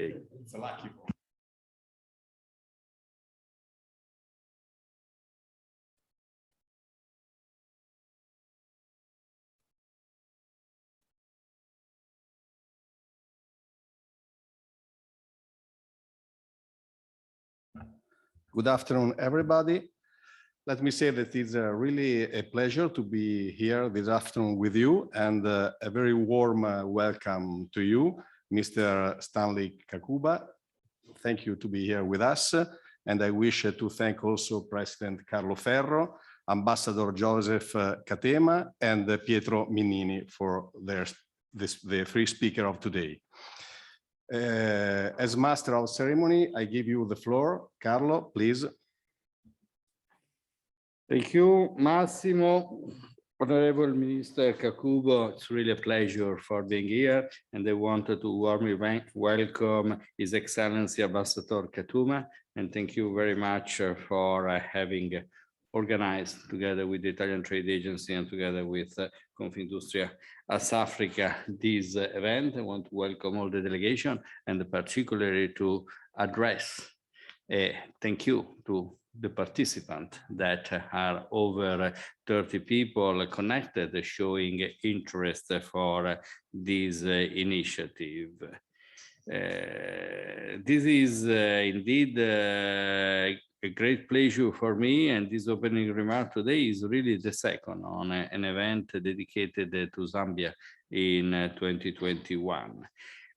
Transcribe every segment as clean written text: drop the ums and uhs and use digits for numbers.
It's a lucky one. Good afternoon, everybody. Let me say that it's really a pleasure to be here this afternoon with you, and a very warm welcome to you, Mr. Stanley Kakuba. Thank you to be here with us. And I wish to thank also President Carlo Ferro, Ambassador Joseph Catema, and Pietro Minnini for the free speaker of today. As master of ceremony, I give you the floor. Carlo, please. Thank you, Massimo. Honorable Minister Kakubo, it's really a pleasure for being here, and I wanted to warmly welcome His Excellency Ambassador Katuma, and thank you very much for having organized together with the Italian Trade Agency and together with Confindustria As Africa this event. I want to welcome all the delegation and particularly to address a thank you to the participants that are over 30 people connected, showing interest for this initiative. This is indeed a great pleasure for me, and this opening remark today is really the second on an event dedicated to Zambia in 2021.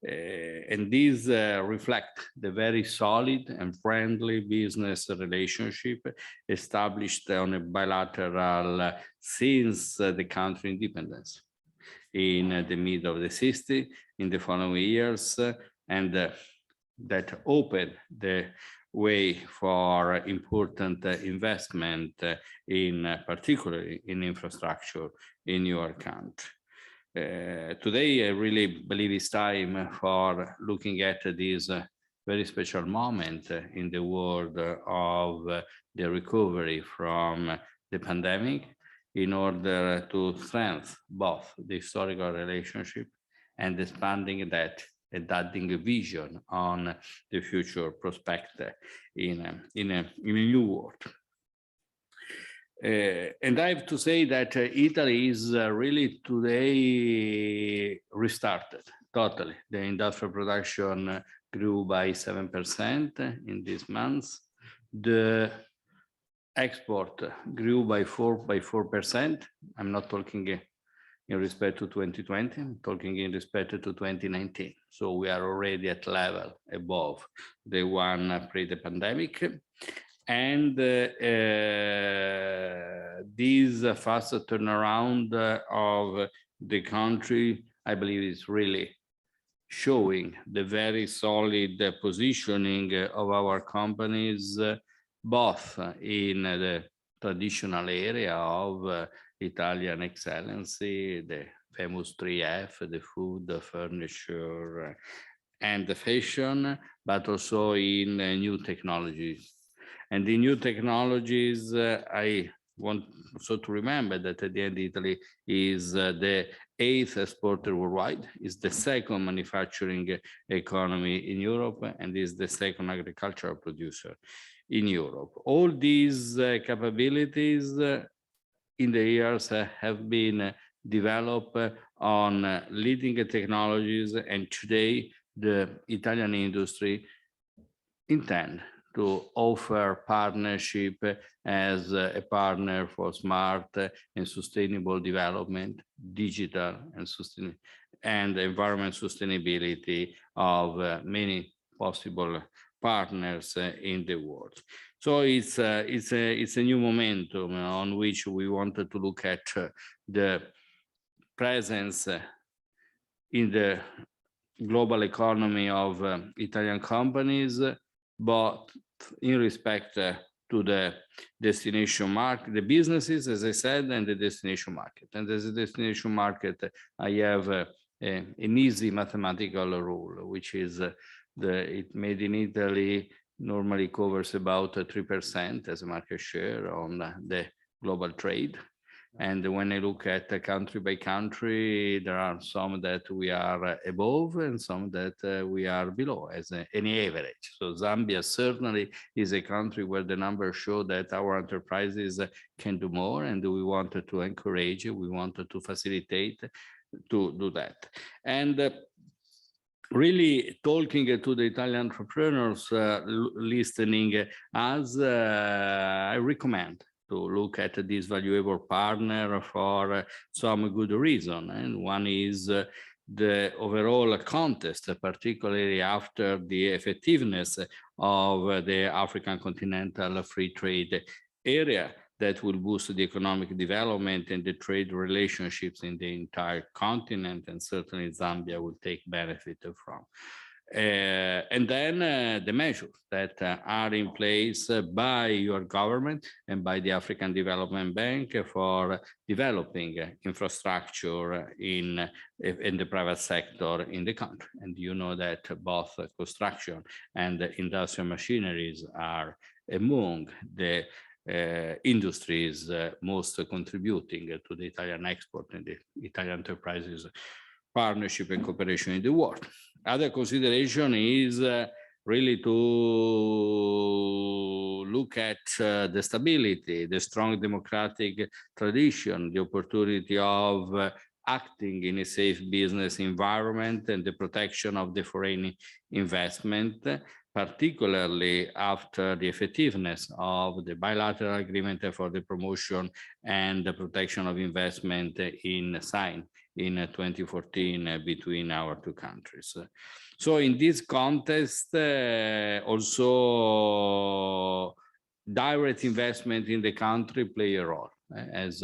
And these reflect the very solid and friendly business relationship established on a bilateral since the country independence in the mid of the 60s, in the following years, and that opened the way for important investment in particularly in infrastructure in your country. Today, I really believe it's time for looking at this very special moment in the world of the recovery from the pandemic in order to strengthen both the historical relationship and expanding that and adding a vision on the future prospect in a new world. And I have to say that Italy is really today restarted totally. The industrial production grew by 7% in these months. The export grew by 4%. I'm not talking in respect to 2020, I'm talking in respect to 2019. So we are already at level above the one pre-the-pandemic. And this fast turnaround of the country, I believe, is really showing the very solid positioning of our companies, both in the traditional area of Italian excellency, the famous 3F, the food, the furniture, and the fashion, but also in new technologies. And the new technologies, I want also to remember that at the end, Italy is the 8th exporter worldwide, is the 2nd manufacturing economy in Europe, and is the 2nd agricultural producer in Europe. All these capabilities in the years have been developed on leading technologies, and today the Italian industry intend to offer partnership as a partner for smart and sustainable development, digital and environment sustainability of many possible partners in the world. So it's a new momentum on which we wanted to look at the presence in the global economy of Italian companies, but in respect to the destination market, the businesses, as I said, and the destination market. And as a destination market, I have an easy mathematical rule, which is it made in Italy normally covers about 3% as a market share on the global trade. And when I look at country by country, there are some that we are above and some that we are below as any average. So Zambia certainly is a country where the numbers show that our enterprises can do more, and we wanted to encourage, we wanted to facilitate to do that. And really talking to the Italian entrepreneurs listening us, I recommend to look at this valuable partner for some good reason. And one is the overall context, particularly after the effectiveness of the African Continental Free Trade Area, that will boost the economic development and the trade relationships in the entire continent, and certainly Zambia will take benefit from. And then the measures that are in place by your government and by the African Development Bank for developing infrastructure in the private sector in the country. And you know that both construction and industrial machineries are among the industries most contributing to the Italian export and the Italian enterprises partnership and cooperation in the world. Other consideration is really to look at the stability, the strong democratic tradition, the opportunity of acting in a safe business environment, and the protection of the foreign investment, particularly after the effectiveness of the bilateral agreement for the promotion and the protection of investment signed in 2014 between our two countries. So in this context, also direct investment in the country play a role as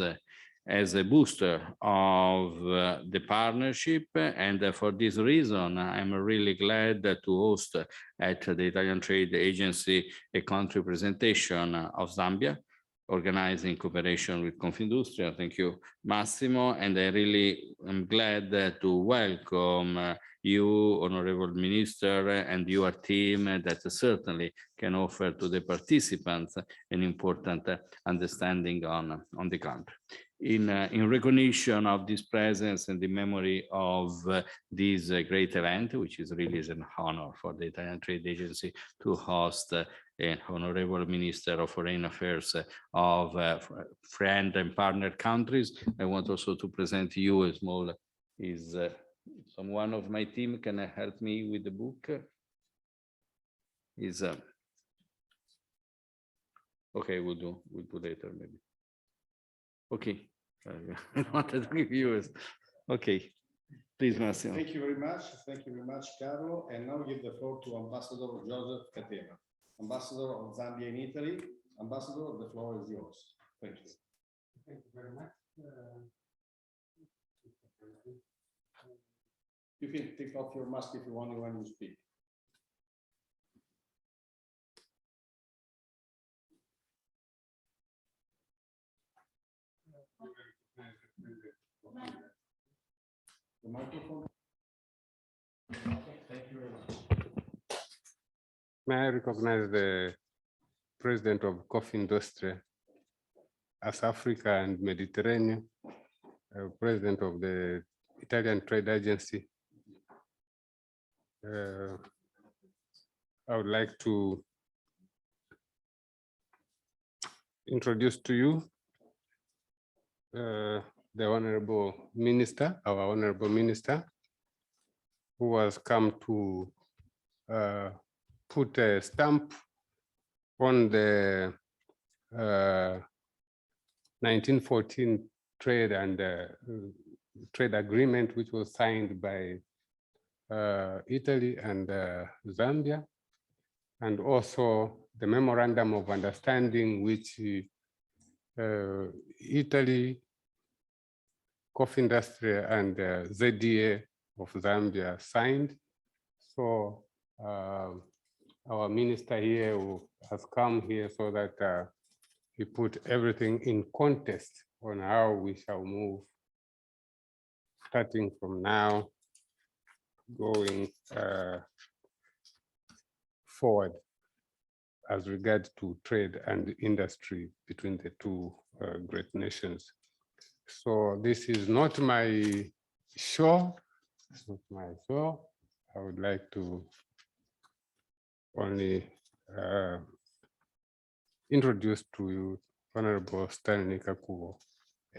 a booster of the partnership. And for this reason, I'm really glad to host at the Italian Trade Agency a country presentation of Zambia, organized in cooperation with Confindustria. Thank you, Massimo. And I really am glad to welcome you, Honorable Minister, and your team that certainly can offer to the participants an important understanding on the country. In recognition of this presence and the memory of this great event, which is really an honor for the Italian Trade Agency to host an Honorable Minister of Foreign Affairs of friend and partner countries. I want also to present you a small, someone of my team can help me with the book? Okay, we'll do later maybe. Okay, I wanted to give you okay. Please, Massimo. Thank you very much. Thank you very much, Carlo. And now give the floor to Ambassador Joseph Catena, Ambassador of Zambia in Italy. Ambassador, the floor is yours. Thank you. Thank you very much. You can take off your mask if you want when you speak. The microphone. Okay, thank you very much. May I recognize the President of Confindustria as Africa and Mediterranean, President of the Italian Trade Agency. I would like to introduce to you the Honorable Minister, our Honorable Minister, who has come to put a stamp on the 1914 trade and trade agreement, which was signed by Italy and Zambia, and also the memorandum of understanding which Italy, Confindustria, and ZDA of Zambia signed. So our minister here has come here so that he put everything in context on how we shall move, starting from now, going forward as regards to trade and industry between the two great nations. So this is not my show. It's not my show. I would like to only introduce to you Honorable Stanley Kakubo,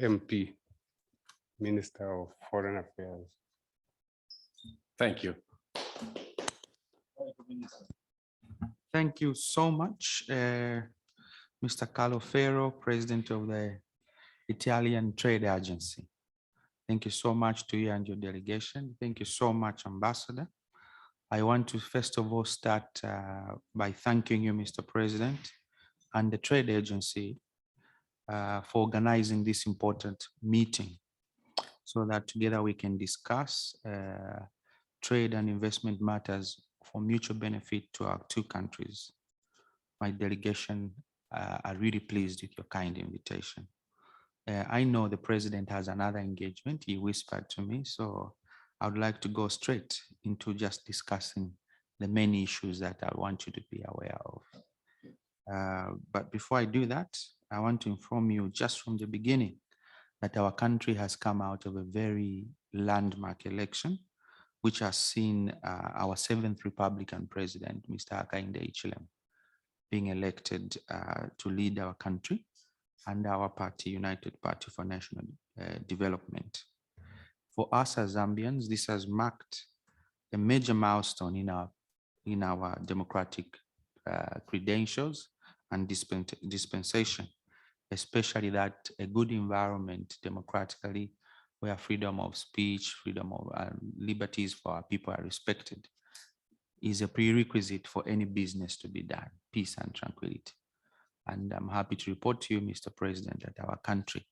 MP, Minister of Foreign Affairs. Thank you. Thank you so much, Mr. Carlo Ferro, President of the Italian Trade Agency. Thank you so much to you and your delegation. Thank you so much, Ambassador. I want to first of all start by thanking you, Mr. President, and the Trade Agency for organizing this important meeting so that together we can discuss trade and investment matters for mutual benefit to our two countries. My delegation are really pleased with your kind invitation. I know the president has another engagement, he whispered to me, so I would like to go straight into just discussing the main issues that I want you to be aware of. But before I do that, I want to inform you just from the beginning that our country has come out of a very landmark election, which has seen our 7th Republican president, Mr. Hakainde Hichilema, being elected to lead our country and our party, United Party for National Development. For us as Zambians, this has marked a major milestone in our democratic credentials and dispensation, especially that a good environment democratically where freedom of speech, freedom of liberties for our people are respected is a prerequisite for any business to be done, peace and tranquility. And I'm happy to report to you, Mr. President, that our country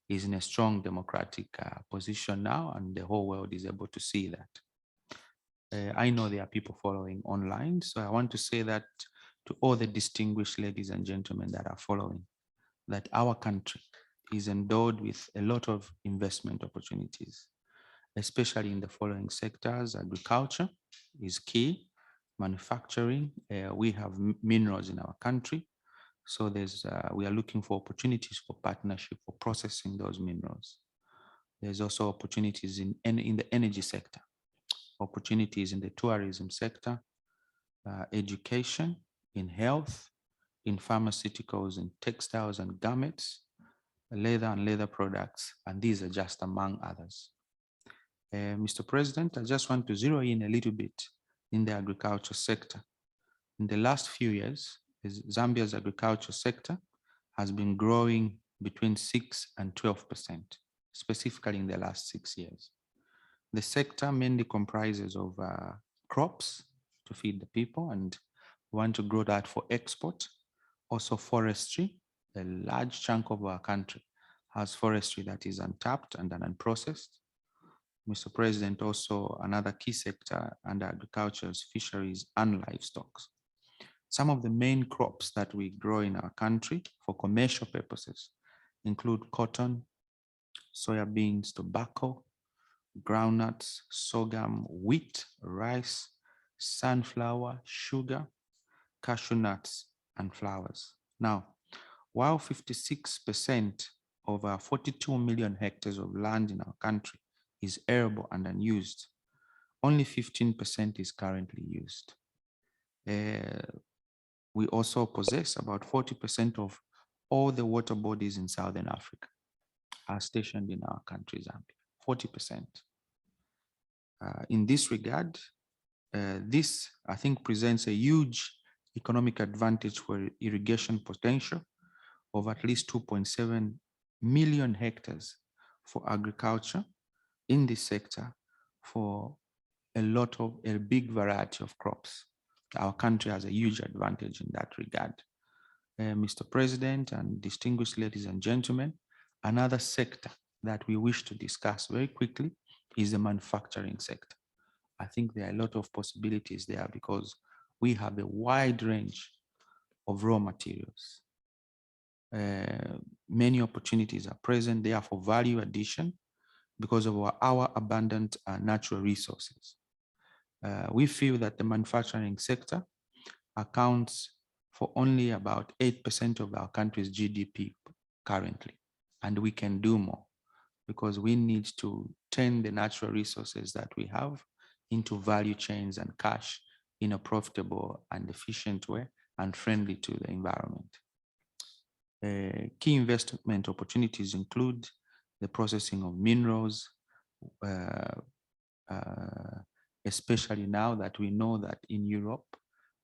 is in a strong democratic position now, and the whole world is able to see that. I know there are people following online, so I want to say that to all the distinguished ladies and gentlemen that are following, that our country is endowed with a lot of investment opportunities, especially in the following sectors. Agriculture is key, manufacturing, we have minerals in our country, so we are looking for opportunities for partnership for processing those minerals. There's also opportunities in the energy sector, opportunities in the tourism sector, education, in health, in pharmaceuticals, in textiles and garments, leather and leather products, and these are just among others. Mr. President, I just want to zero in a little bit in the agriculture sector. In the last few years, Zambia's agriculture sector has been growing between 6 and 12%, specifically in the last 6 years. The sector mainly comprises of crops to feed the people, and we want to grow that for export. Also forestry, a large chunk of our country has forestry that is untapped and unprocessed. Mr. President, also another key sector under agriculture is fisheries and livestock. Some of the main crops that we grow in our country for commercial purposes include cotton, soya beans, tobacco, groundnuts, sorghum, wheat, rice, sunflower, sugar, cashew nuts, and flowers. Now, while 56% of our 42 million hectares of land in our country is arable and unused, only 15% is currently used. We also possess about 40% of all the water bodies in Southern Africa are stationed in our country, Zambia, 40%. In this regard, this, I think, presents a huge economic advantage for irrigation potential of at least 2.7 million hectares for agriculture in this sector for a big variety of crops. Our country has a huge advantage in that regard. Mr. President and distinguished ladies and gentlemen, another sector that we wish to discuss very quickly is the manufacturing sector. I think there are a lot of possibilities there because we have a wide range of raw materials. Many opportunities are present there for value addition because of our abundant natural resources. We feel that the manufacturing sector accounts for only about 8% of our country's GDP currently, and we can do more. because we need to turn the natural resources that we have into value chains and cash in a profitable and efficient way and friendly to the environment. Key investment opportunities include the processing of minerals, especially now that we know that in Europe,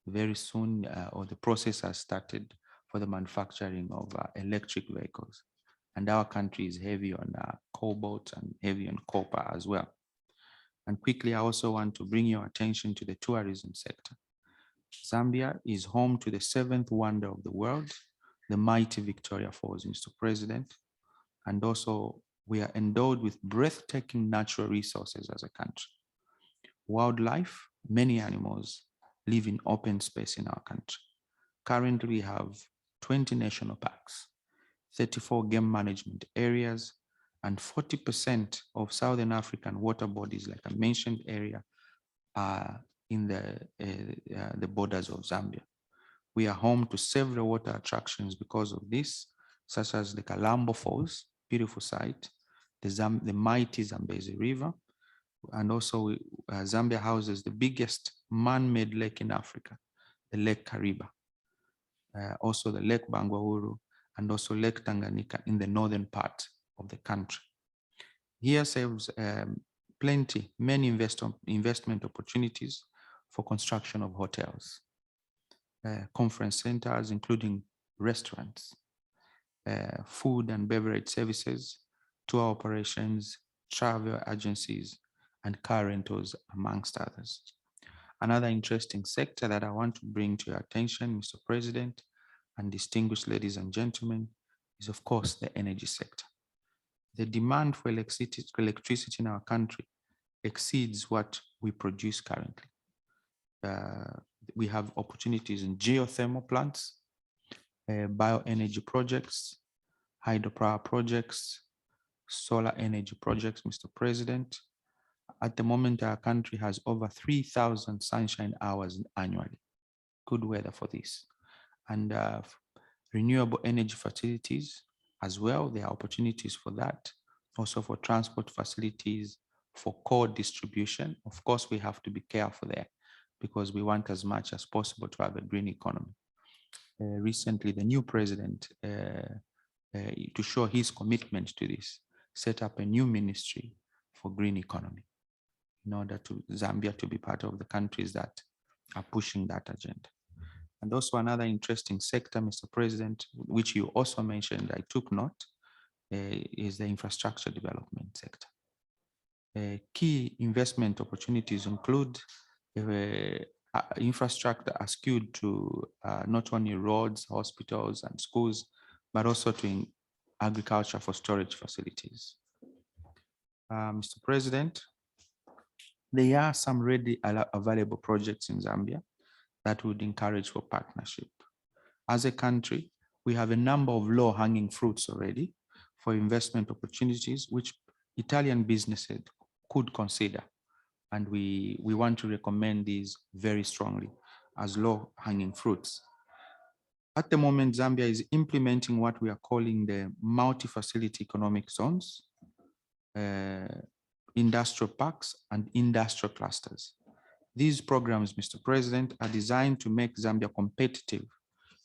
very soon, or the process has started for the manufacturing of electric vehicles. And our country is heavy on cobalt and heavy on copper as well. And quickly, I also want to bring your attention to the tourism sector. Zambia is home to the seventh wonder of the world, the mighty Victoria Falls, Mr. President. And also, we are endowed with breathtaking natural resources as a country. Wildlife, many animals live in open space in our country. Currently, we have 20 national parks, 34 game management areas, and 40% of Southern African water bodies, like I mentioned earlier, are in the borders of Zambia. We are home to several water attractions because of this, such as the Kalambo Falls, beautiful site, the mighty Zambezi River, and also Zambia houses the biggest man-made lake in Africa, the Lake Kariba, also the Lake Bangwauru, and also Lake Tanganyika in the northern part of the country. Here serves many investment opportunities for construction of hotels, conference centers, including restaurants, food and beverage services, tour operations, travel agencies, and car rentals, amongst others. Another interesting sector that I want to bring to your attention, Mr. President, and distinguished ladies and gentlemen, is of course the energy sector. The demand for electricity in our country exceeds what we produce currently. We have opportunities in geothermal plants, bioenergy projects, hydropower projects, solar energy projects, Mr. President. At the moment, our country has over 3,000 sunshine hours annually. Good weather for this. And renewable energy facilities as well, there are opportunities for that. Also for transport facilities, for core distribution. Of course, we have to be careful there because we want as much as possible to have a green economy. Recently, the new president, to show his commitment to this, set up a new ministry for green economy in order to Zambia to be part of the countries that are pushing that agenda. And also another interesting sector, Mr. President, which you also mentioned, I took note, is the infrastructure development sector. Key investment opportunities include infrastructure skewed to not only roads, hospitals, and schools, but also to agriculture for storage facilities. Mr. President, there are some readily available projects in Zambia that would encourage for partnership. As a country, we have a number of low-hanging fruits already for investment opportunities, which Italian businesses could consider. And we want to recommend these very strongly as low-hanging fruits. At the moment, Zambia is implementing what we are calling the multi-facility economic zones, industrial parks, and industrial clusters. These programs, Mr. President, are designed to make Zambia competitive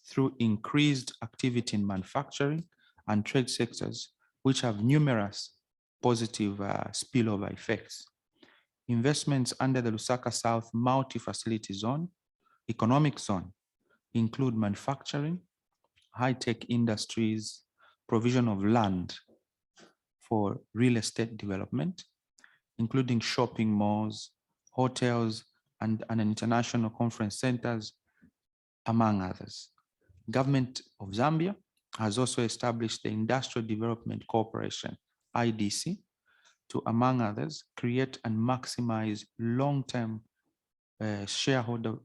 through increased activity in manufacturing and trade sectors, which have numerous positive spillover effects. Investments under the Lusaka South multi-facility zone, economic zone, include manufacturing, high-tech industries, provision of land for real estate development, including shopping malls, hotels, and international conference centers, among others. Government of Zambia has also established the Industrial Development Corporation, IDC, to, among others, create and maximize long-term shareholder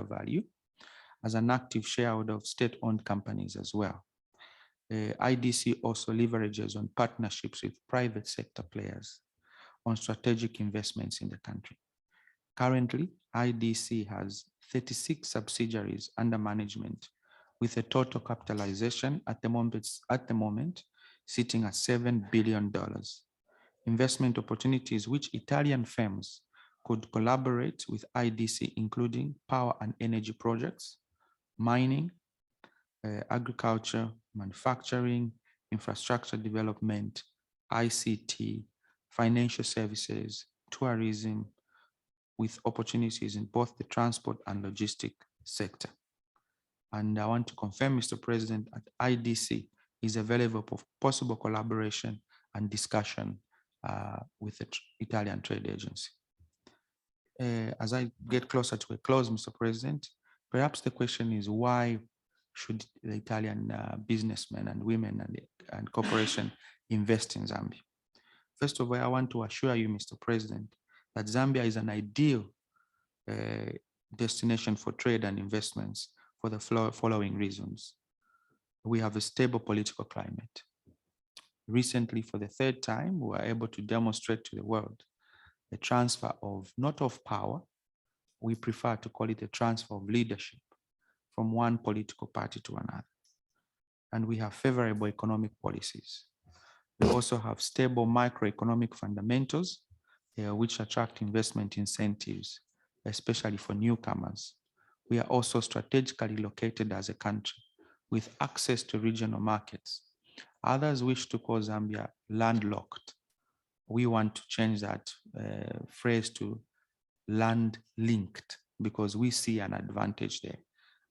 value as an active shareholder of state-owned companies as well. IDC also leverages on partnerships with private sector players on strategic investments in the country. Currently, IDC has 36 subsidiaries under management with a total capitalization at the moment sitting at $7 billion. Investment opportunities which Italian firms could collaborate with IDC, including power and energy projects, mining, agriculture, manufacturing, infrastructure development, ICT, financial services, tourism, with opportunities in both the transport and logistic sector. And I want to confirm, Mr. President, that IDC is available for possible collaboration and discussion with the Italian Trade Agency. As I get closer to a close, Mr. President, perhaps the question is, why should the Italian businessmen and women and corporation invest in Zambia? First of all, I want to assure you, Mr. President, that Zambia is an ideal destination for trade and investments for the following reasons. We have a stable political climate. Recently, for the third time, we were able to demonstrate to the world the transfer of, not of power, we prefer to call it a transfer of leadership from one political party to another. And we have favorable economic policies. We also have stable macroeconomic fundamentals, which attract investment incentives, especially for newcomers. We are also strategically located as a country with access to regional markets. Others wish to call Zambia landlocked. We want to change that phrase to land-linked, because we see an advantage there.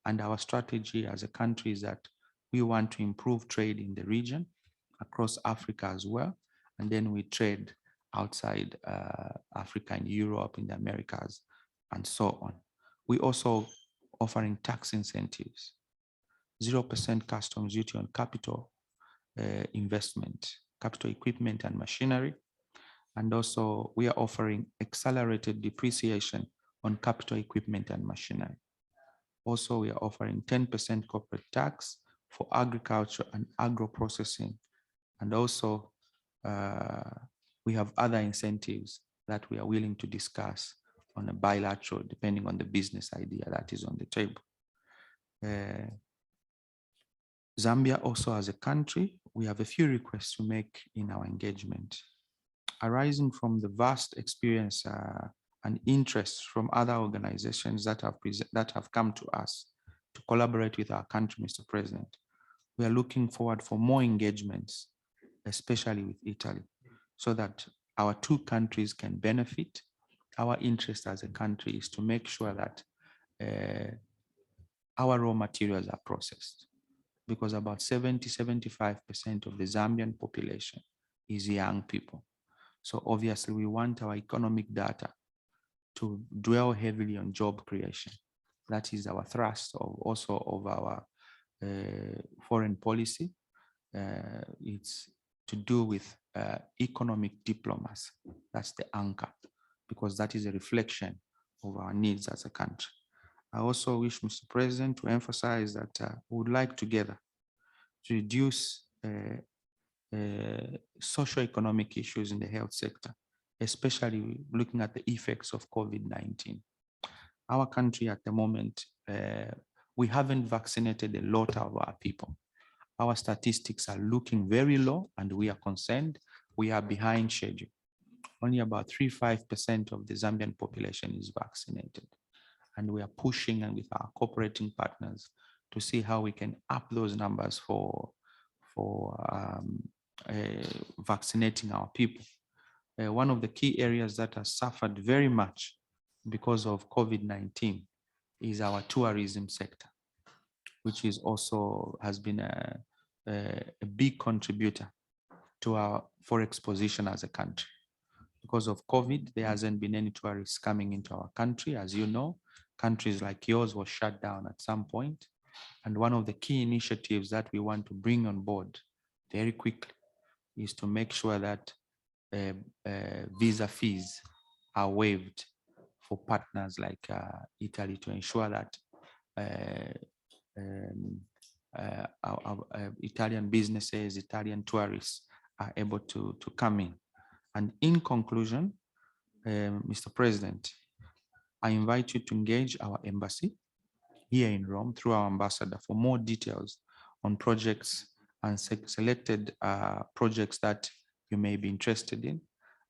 And our strategy as a country is that we want to improve trade in the region, across Africa as well, and then we trade outside Africa, in Europe, in the Americas, and so on. We also offering tax incentives, 0% customs duty on capital investment, capital equipment and machinery. And also we are offering accelerated depreciation on capital equipment and machinery. Also, we are offering 10% corporate tax for agriculture and agro-processing. And also we have other incentives that we are willing to discuss on a bilateral, depending on the business idea that is on the table. Zambia also as a country, we have a few requests to make in our engagement. Arising from the vast experience and interest from other organizations that have come to us to collaborate with our country, Mr. President, we are looking forward for more engagements, especially with Italy, so that our two countries can benefit. Our interest as a country is to make sure that our raw materials are processed, because about 70–75% of the Zambian population is young people. So obviously we want our economic data to dwell heavily on job creation. That is our thrust also of our foreign policy. It's to do with economic diplomacy. That's the anchor, because that is a reflection of our needs as a country. I also wish, Mr. President, to emphasize that we would like together to reduce socio-economic issues in the health sector, especially looking at the effects of COVID-19. Our country at the moment, we haven't vaccinated a lot of our people. Our statistics are looking very low, and we are concerned. We are behind schedule. Only about 3–5% of the Zambian population is vaccinated. And we are pushing, and with our cooperating partners, to see how we can up those numbers for vaccinating our people. One of the key areas that has suffered very much because of COVID-19 is our tourism sector, which is also has been a big contributor to our forex position as a country. Because of COVID, there hasn't been any tourists coming into our country. As you know, countries like yours were shut down at some point. And one of the key initiatives that we want to bring on board very quickly is to make sure that visa fees are waived for partners like Italy, to ensure that our Italian businesses, Italian tourists are able to come in. And in conclusion, Mr. President, I invite you to engage our embassy here in Rome through our ambassador for more details on projects and selected projects that you may be interested in.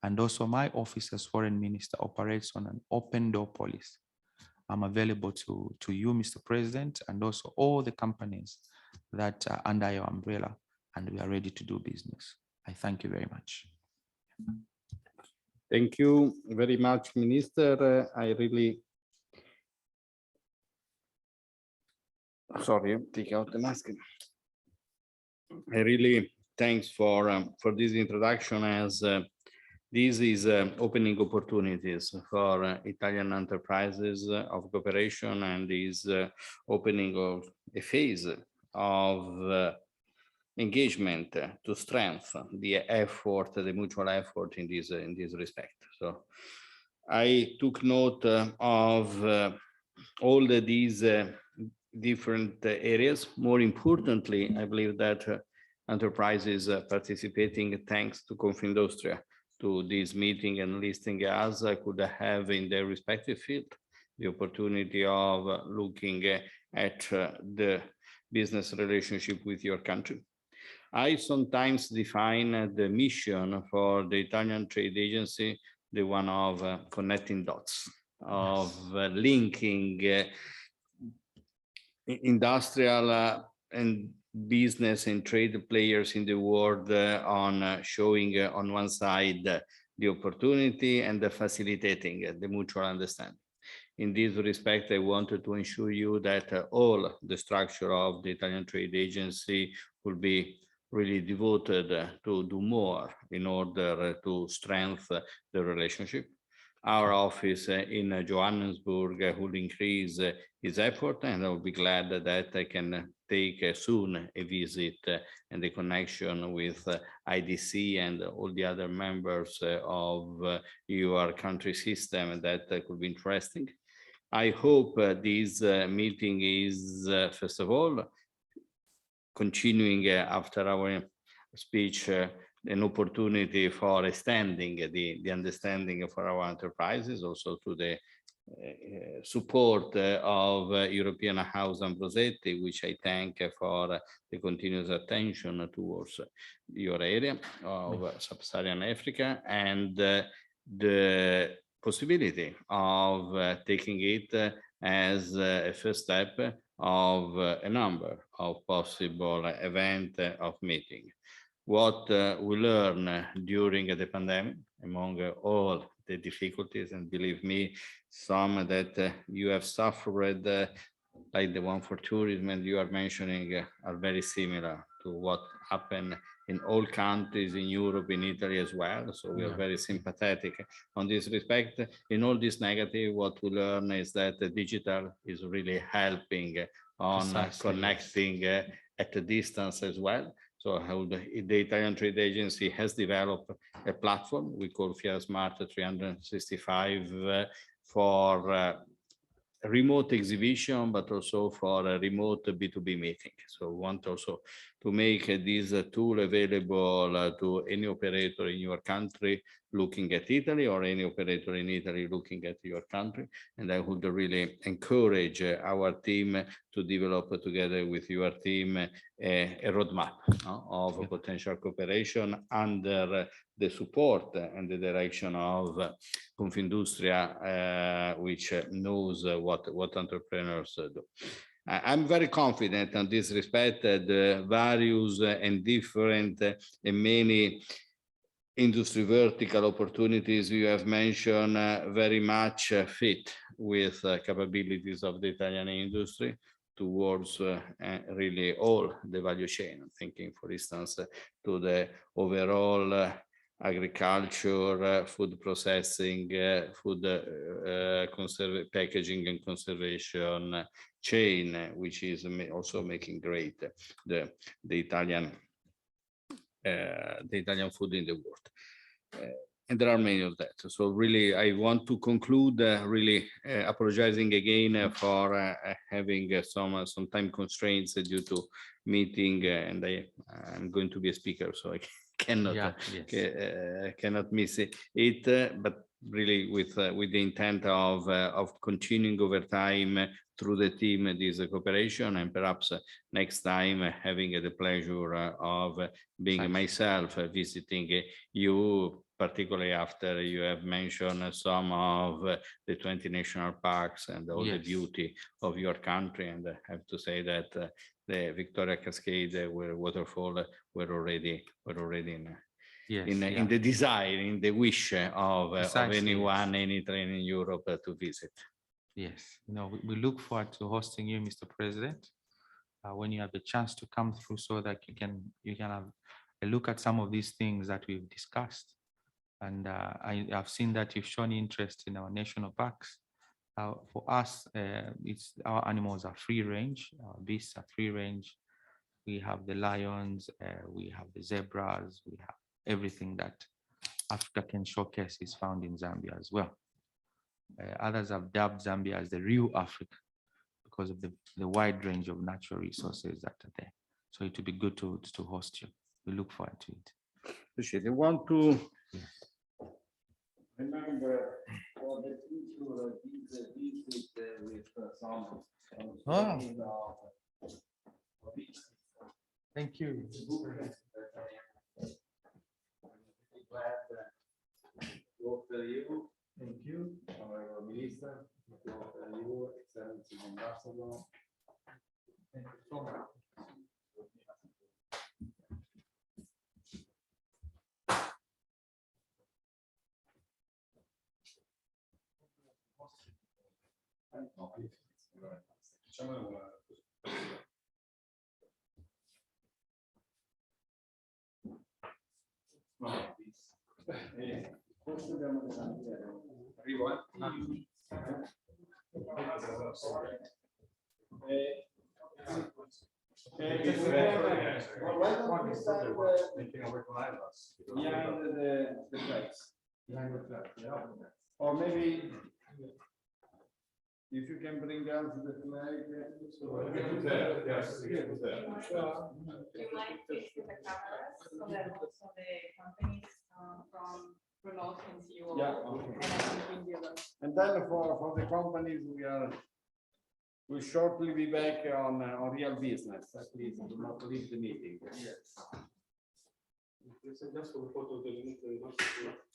And also my office as foreign minister operates on an open door policy. I'm available to you, Mr. President, and also all the companies that are under your umbrella, and we are ready to do business. I thank you very much. Thank you very much, Minister. I really, sorry, take out the mask. I really thanks for this introduction, as this is opening opportunities for Italian enterprises of cooperation, and is opening of a phase of engagement to strengthen the effort, the mutual effort in this respect. So I took note of all these different areas. More importantly, I believe that enterprises participating thanks to Confindustria to this meeting and listing us could have in their respective field the opportunity of looking at the business relationship with your country. I sometimes define the mission for the Italian Trade Agency, the one of connecting dots, of linking industrial and business and trade players in the world on showing on one side the opportunity and the facilitating the mutual understanding. In this respect, I wanted to ensure you that all the structure of the Italian Trade Agency will be really devoted to do more in order to strengthen the relationship. Our office in Johannesburg will increase its effort, and I'll be glad that I can take soon a visit and a connection with IDC and all the other members of your country system. That could be interesting. I hope this meeting is, first of all, continuing after our speech, an opportunity for extending the understanding for our enterprises, also to the support of European House Ambrosetti, which I thank for the continuous attention towards your area of Sub-Saharan Africa, and the possibility of taking it as a first step of a number of possible events of meeting. What we learn during the pandemic, among all the difficulties, and believe me, some that you have suffered, like the one for tourism and you are mentioning, are very similar to what happened in all countries in Europe, in Italy as well. So we are very sympathetic on this respect. In all this negative, what we learn is that the digital is really helping on connecting at a distance as well. So how the Italian Trade Agency has developed a platform we call Fiera Smart 365 for remote exhibition, but also for a remote B2B meeting. So we want also to make this tool available to any operator in your country looking at Italy, or any operator in Italy looking at your country. And I would really encourage our team to develop together with your team a roadmap of potential cooperation under the support and the direction of Confindustria, which knows what entrepreneurs do. I'm very confident on this respect that the various and different and many industry vertical opportunities you have mentioned very much fit with capabilities of the Italian industry towards really all the value chain. I'm thinking, for instance, to the overall agriculture, food processing, food packaging and conservation chain, which is also making great the Italian food in the world. And there are many of that. So really, I want to conclude really apologizing again for having some time constraints due to meeting, and I'm going to be a speaker, so I cannot cannot miss it. But really with the intent of continuing over time through the team this cooperation, and perhaps next time having the pleasure of being myself visiting you, particularly after you have mentioned some of the 20 national parks and all the beauty of your country. And I have to say that the Victoria Cascade waterfall were already in the desire, in the wish of anyone, any train in Europe to visit. Yes, we look forward to hosting you, Mr. President, when you have the chance to come through, so that you can have a look at some of these things that we've discussed. And I've seen that you've shown interest in our national parks. For us, our animals are free range, our beasts are free range. We have the lions, we have the zebras, we have everything that Africa can showcase is found in Zambia as well. Others have dubbed Zambia as the real Africa because of the wide range of natural resources that are there. So it would be good to host you. We look forward to it. Appreciate it. I want to remember for the future visit with some. Thank you. Thank you, Honorable Minister. You, Excellency Ambassador. Thank you so much. Or maybe if you can bring us the flag. You might fix with the cameras so that also the companies from remote can see you all. Yeah, okay. And then for the companies, we'll shortly be back on real business. Please do not leave the meeting. Yes.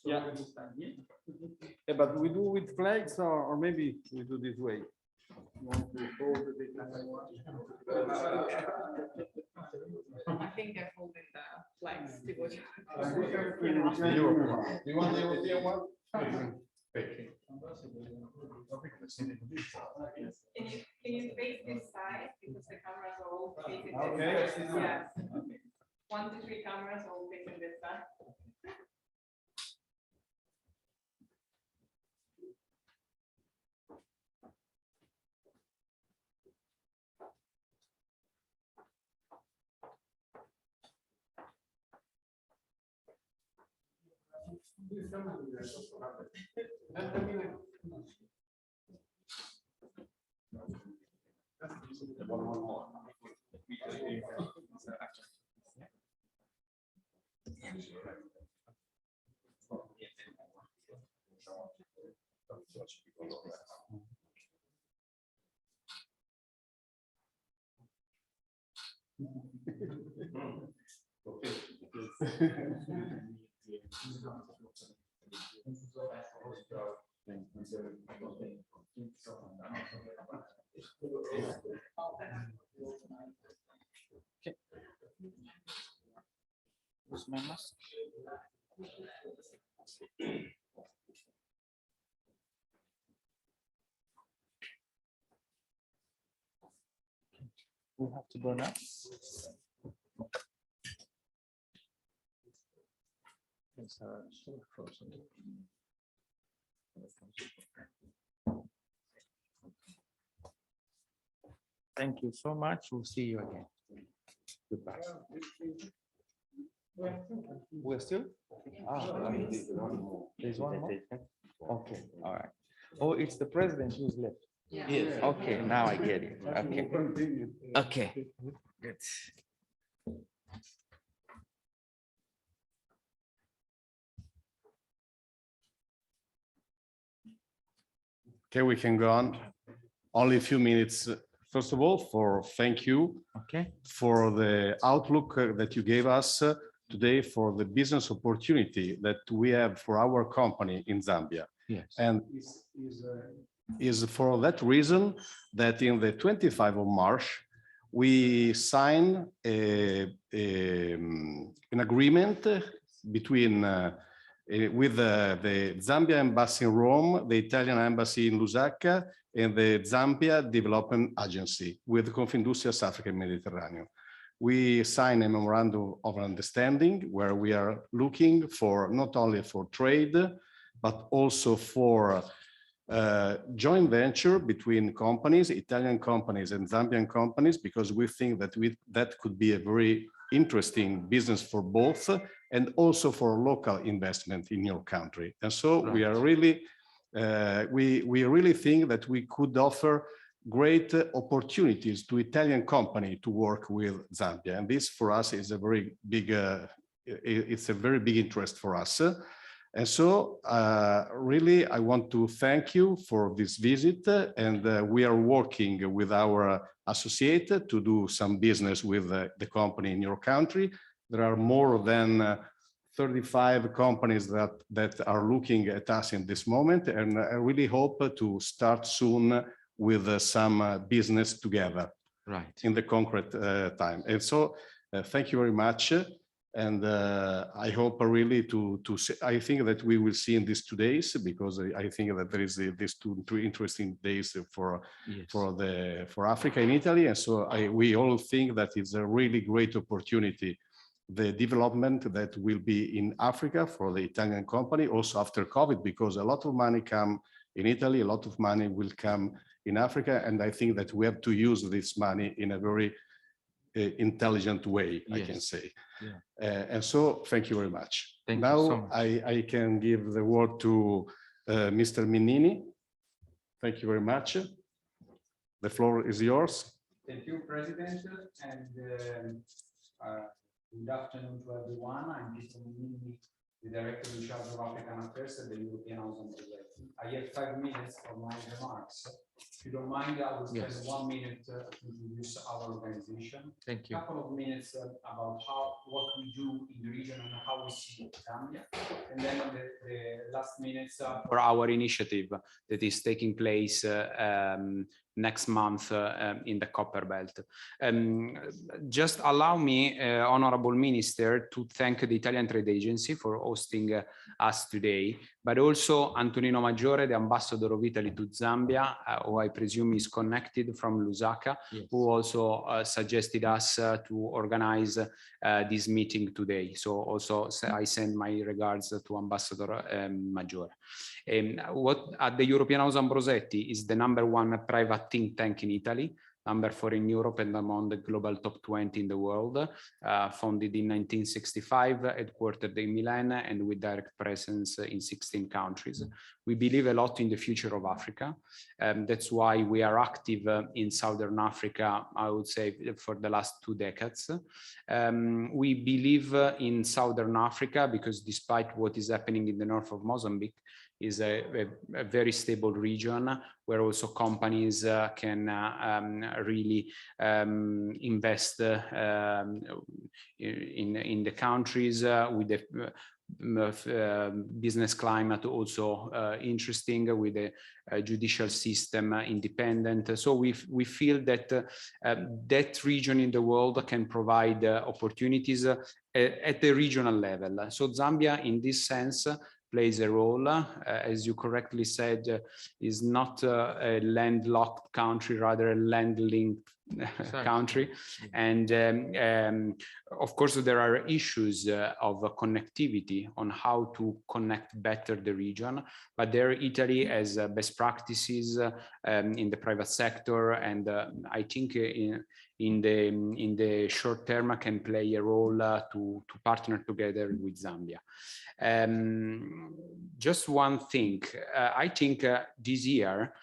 Yeah. Yeah, but we do with flags, or maybe we do this way. Want to hold it? I think they're holding the flags. Do you want the European one? Can you face this side because the cameras are all facing this Okay. side? Yes. 1 to 3 cameras all facing this side. One more. Okay. Where's my mask? We have to go now. Thank you so much. We'll see you again. Goodbye. We're still? There's one more? Okay, all right. Oh, it's the president who's left. Yes. Okay, now I get it. Okay. Okay. Good. Okay, we can go on. Only a few minutes. First of all, thank you Okay. for the outlook that you gave us today for the business opportunity that we have for our company in Zambia. Yes. And is for that reason that in the 25th of March, we signed an agreement between with the Zambia embassy in Rome, the Italian embassy in Lusaka, and the Zambia Development Agency with Confindustria Africa and Mediterranean. We signed a memorandum of understanding where we are looking for not only for trade, but also for joint venture between companies, Italian companies and Zambian companies, because we think that that could be a very interesting business for both and also for local investment in your country. And so we are really, we really think that we could offer great opportunities to Italian company to work with Zambia. And this for us is a very big, it's a very big interest for us. And so really, I want to thank you for this visit, and we are working with our associate to do some business with the company in your country. There are more than 35 companies that are looking at us in this moment, and I really hope to start soon with some business together, Right. in the concrete time. And so thank you very much. And I hope really I think that we will see in these 2 days, because I think that there is these two interesting days for Africa in Italy. And so we all think that it's a really great opportunity, the development that will be in Africa for the Italian company, also after COVID, because a lot of money come in Italy, a lot of money will come in Africa. And I think that we have to use this money in a very intelligent way, I can say. Yeah. And so thank you very much. Thank now you so much. I can give the word to Mr. Minnini. Thank you very much. The floor is yours. Thank you, President, and good afternoon to everyone. I'm Mr. Minnini, the Director in charge of African Affairs at the European House on Project. I have 5 minutes for my remarks. If you don't mind, I will spend 1 minute to introduce our organization. Thank you. A couple of minutes about what we do in the region and how we see Zambia. And then the last minutes for our initiative that is taking place next month in the Copper Belt. Just allow me, Honorable Minister, to thank the Italian Trade Agency for hosting us today, but also Antonino Maggiore, the Ambassador of Italy to Zambia, who I presume is connected from Lusaka, who also suggested us to organize this meeting today. So also I send my regards to Ambassador Maggiore. What at the European House Ambrosetti is the #1 private think tank in Italy, #4 in Europe, and among the global top 20 in the world, founded in 1965, headquartered in Milan, and with direct presence in 16 countries. We believe a lot in the future of Africa. That's why we are active in Southern Africa, I would say, for the last 2 decades. We believe in Southern Africa because despite what is happening in the north of Mozambique, is a very stable region where also companies can really invest in the countries with the business climate also interesting, with the judicial system independent. So we feel that that region in the world can provide opportunities at the regional level. So Zambia in this sense plays a role, as you correctly said, is not a landlocked country, rather a land-linked country. And of course, there are issues of connectivity on how to connect better the region, but there Italy has best practices in the private sector, and I think in the short term can play a role to partner together with Zambia. Just one thing, I think this year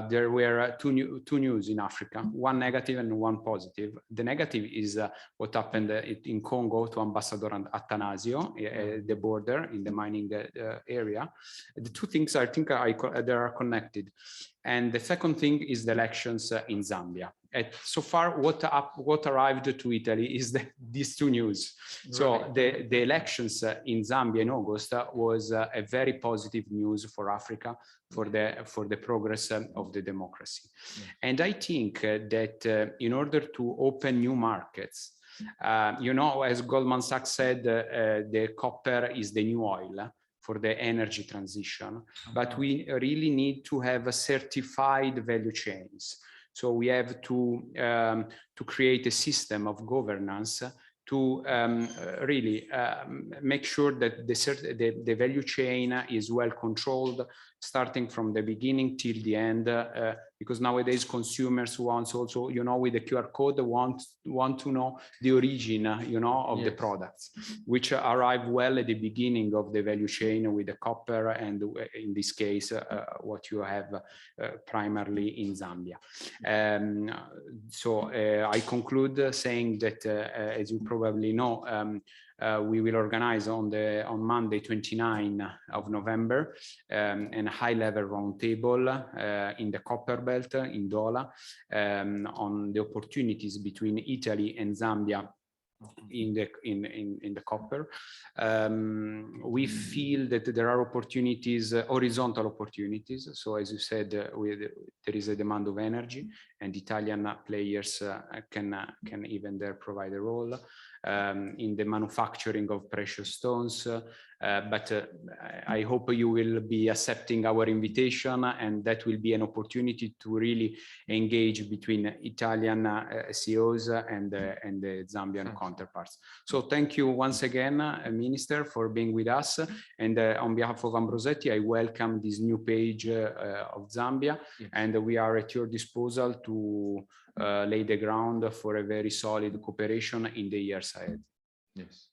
there were two news in Africa, one negative negative and one positive. The negative is what happened in Congo to Ambassador Attanasio, the border in the mining area. The two things I think they are connected. And the second thing is the elections in Zambia. So far, what arrived to Italy is these two news. So the elections in Zambia in August was a very positive news for Africa, for the progress of the democracy. And I think that in order to open new markets, you know, as Goldman Sachs said, the copper is the new oil for the energy transition, but we really need to have a certified value chains. So we have to create a system of governance to really make sure that the value chain is well controlled, starting from the beginning till the end, because nowadays consumers want also, you know, with the QR code want to know the origin, you know, of the products, which arrive well at the beginning of the value chain with the copper, and in this case, what you have primarily in Zambia. So I conclude saying that, as you probably know, we will organize on Monday, 29 of November, a high-level roundtable in the Copper Belt in Dola on the opportunities between Italy and Zambia in the copper. We feel that there are opportunities, horizontal opportunities. So as you said, there is a demand of energy, and Italian players can even there provide a role in the manufacturing of precious stones. But I hope you will be accepting our invitation, and that will be an opportunity to really engage between Italian CEOs and the Zambian counterparts. So thank you once again, Minister, for being with us. And on behalf of Ambrosetti, I welcome this new page of Zambia, and we are at your disposal to lay the ground for a very solid cooperation in the years ahead. Yes.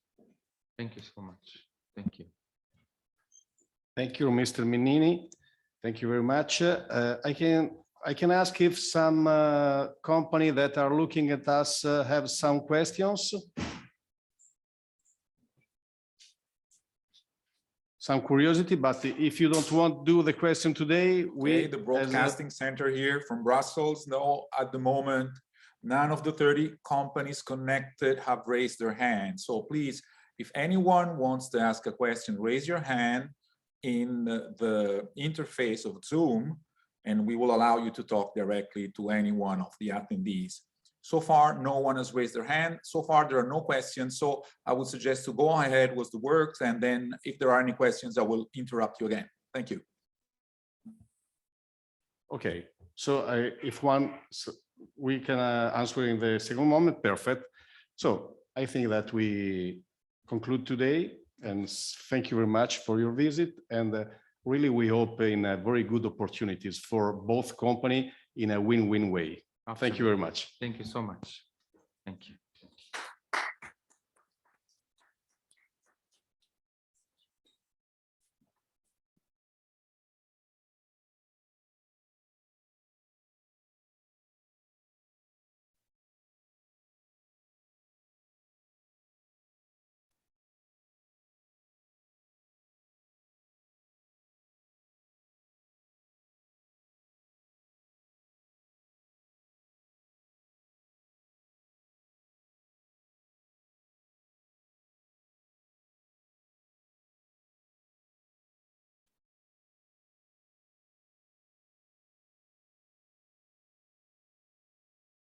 Thank you so much. Thank you. Thank you, Mr. Minnini. Thank you very much. I can ask if some company that are looking at us have some questions. Some curiosity, but if you don't want to do the question today, the broadcasting center here from Brussels. No, at the moment, none of the 30 companies connected have raised their hand. So please, if anyone wants to ask a question, raise your hand in the interface of Zoom, and we will allow you to talk directly to any one of the attendees. So far, no one has raised their hand. So far, there are no questions. So I would suggest to go ahead with the works, and then if there are any questions, I will interrupt you again. Thank you. Okay, so we can answer in the second moment, perfect. So I think that we conclude today, and thank you very much for your visit. And really, we hope in very good opportunities for both company in a win-win way. Absolutely. Thank you very much. Thank you so much. Thank you.